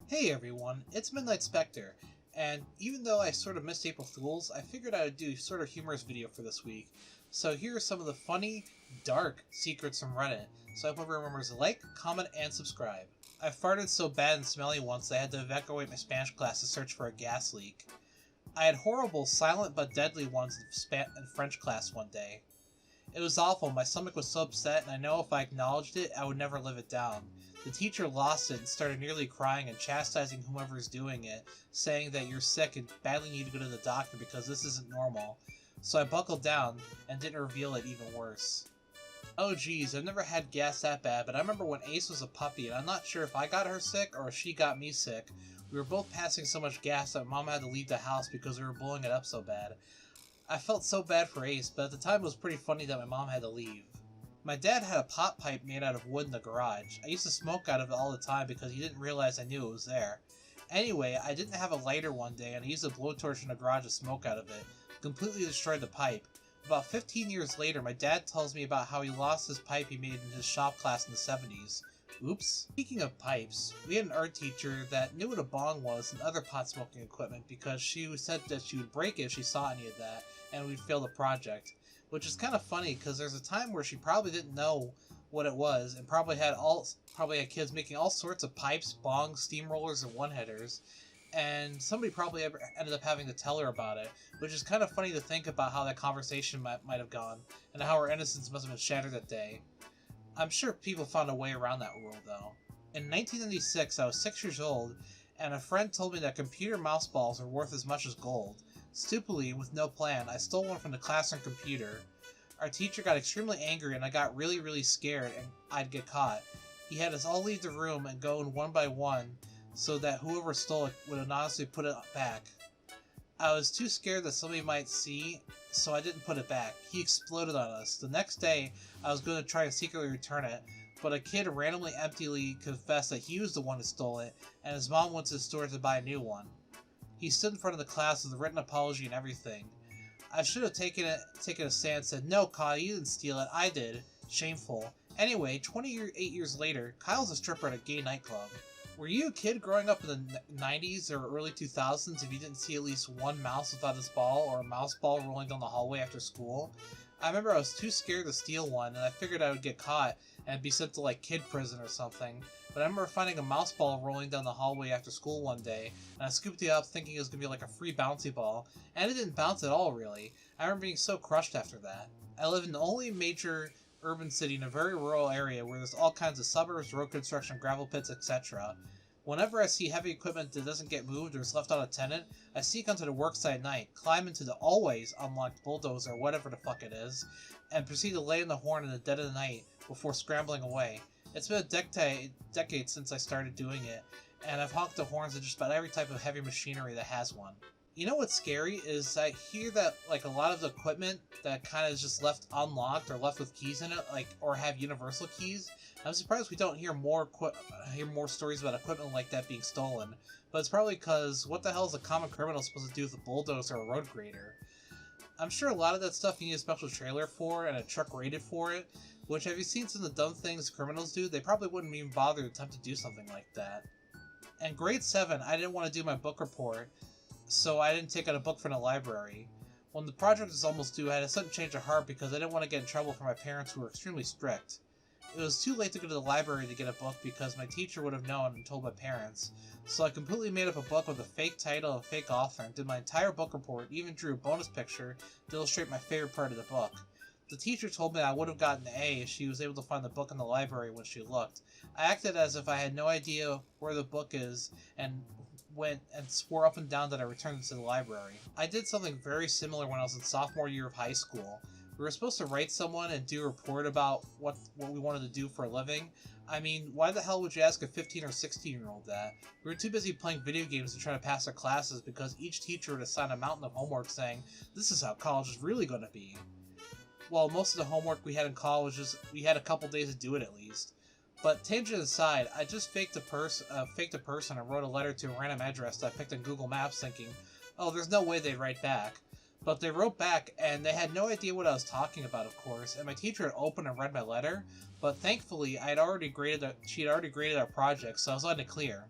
Hey everyone, it's Midnight Spectre, and even though I sort of missed April Fools, I figured I would do sort of humorous video for this week. So here are some of the funny, dark secrets from Reddit, so I hope everyone remembers to like, comment, and subscribe. I farted so bad and smelly once I had to evacuate my Spanish class to search for a gas leak. I had horrible, silent but deadly ones in French class one day. It was awful, my stomach was so upset, and I know if I acknowledged it, I would never live it down. The teacher lost it and started nearly crying and chastising whoever's doing it, saying that you're sick and badly need to go to the doctor because this isn't normal. So I buckled down and didn't reveal it even worse. Oh geez, I've never had gas that bad, but I remember when Ace was a puppy, and I'm not sure if I got her sick or if she got me sick. We were both passing so much gas that Mom had to leave the house because we were blowing it up so bad. I felt so bad for Ace, but at the time it was pretty funny that my mom had to leave. My dad had a pot pipe made out of wood in the garage. I used to smoke out of it all the time because he didn't realize I knew it was there. Anyway, I didn't have a lighter one day and I used a blowtorch in the garage to smoke out of it. Completely destroyed the pipe. About 15 years later, my dad tells me about how he lost his pipe he made in his shop class in the 70s. Oops. Speaking of pipes, we had an art teacher that knew what a bong was and other pot smoking equipment because she said that she would break it if she saw any of that and we'd fail the project. Which is kind of funny because there's a time where she probably didn't know what it was and probably had kids making all sorts of pipes, bongs, steamrollers, and one-headers, and somebody probably ended up having to tell her about it, which is kind of funny to think about how that conversation might have gone and how her innocence must have been shattered that day. I'm sure people found a way around that rule, though. In 1996, I was 6 years old, and a friend told me that computer mouse balls are worth as much as gold. Stupidly, with no plan, I stole one from the classroom computer. Our teacher got extremely angry, and I got really scared and I'd get caught. He had us all leave the room and go in one by one, so that whoever stole it would anonymously put it back. I was too scared that somebody might see, so I didn't put it back. He exploded on us. The next day, I was going to try and secretly return it, but a kid randomly emptily confessed that he was the one who stole it, and his mom went to the store to buy a new one. He stood in front of the class with a written apology and everything. I should have taken a stand and said, "No, Kyle, you didn't steal it, I did." Shameful. Anyway, 28 years later, Kyle's a stripper at a gay nightclub. Were you a kid growing up in the 90s or early 2000s if you didn't see at least one mouse without its ball or a mouse ball rolling down the hallway after school? I remember I was too scared to steal one and I figured I would get caught and be sent to like kid prison or something. But I remember finding a mouse ball rolling down the hallway after school one day and I scooped it up thinking it was going to be like a free bouncy ball, and it didn't bounce at all really. I remember being so crushed after that. I live in the only major urban city in a very rural area where there's all kinds of suburbs, road construction, gravel pits, etc. Whenever I see heavy equipment that doesn't get moved or is left unattended, I sneak onto the worksite at night, climb into the always unlocked bulldozer or whatever the fuck it is, and proceed to lay in the horn in the dead of the night before scrambling away. It's been a decade since I started doing it, and I've honked the horns of just about every type of heavy machinery that has one. You know what's scary is I hear that like a lot of the equipment that kind of is just left unlocked or left with keys in it, like or have universal keys. I'm surprised we don't hear more stories about equipment like that being stolen. But it's probably because what the hell is a common criminal supposed to do with a bulldozer or a road grader? I'm sure a lot of that stuff you need a special trailer for and a truck rated for it. Which, have you seen some of the dumb things criminals do? They probably wouldn't even bother to attempt to do something like that. In grade 7, I didn't want to do my book report, so I didn't take out a book from the library. When the project was almost due, I had a sudden change of heart because I didn't want to get in trouble for my parents who were extremely strict. It was too late to go to the library to get a book because my teacher would have known and told my parents, so I completely made up a book with a fake title and fake author and did my entire book report, even drew a bonus picture to illustrate my favorite part of the book. The teacher told me I would have gotten an A if she was able to find the book in the library when she looked. I acted as if I had no idea where the book is and went and swore up and down that I returned it to the library. I did something very similar when I was in sophomore year of high school. We were supposed to write someone and do a report about what we wanted to do for a living. I mean, why the hell would you ask a 15 or 16-year-old that? We were too busy playing video games to try to pass our classes because each teacher would assign a mountain of homework saying, "This is how college is really going to be." Well, most of the homework we had in college we had a couple days to do it at least. But tangent aside, I just faked a person and wrote a letter to a random address that I picked on Google Maps thinking, oh, there's no way they'd write back. But they wrote back, and they had no idea what I was talking about, of course, and my teacher had opened and read my letter, but thankfully she had already graded our project, so I was letting it clear.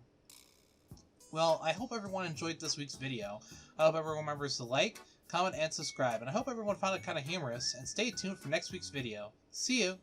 Well, I hope everyone enjoyed this week's video. I hope everyone remembers to like, comment, and subscribe, and I hope everyone found it kind of humorous, and stay tuned for next week's video. See you!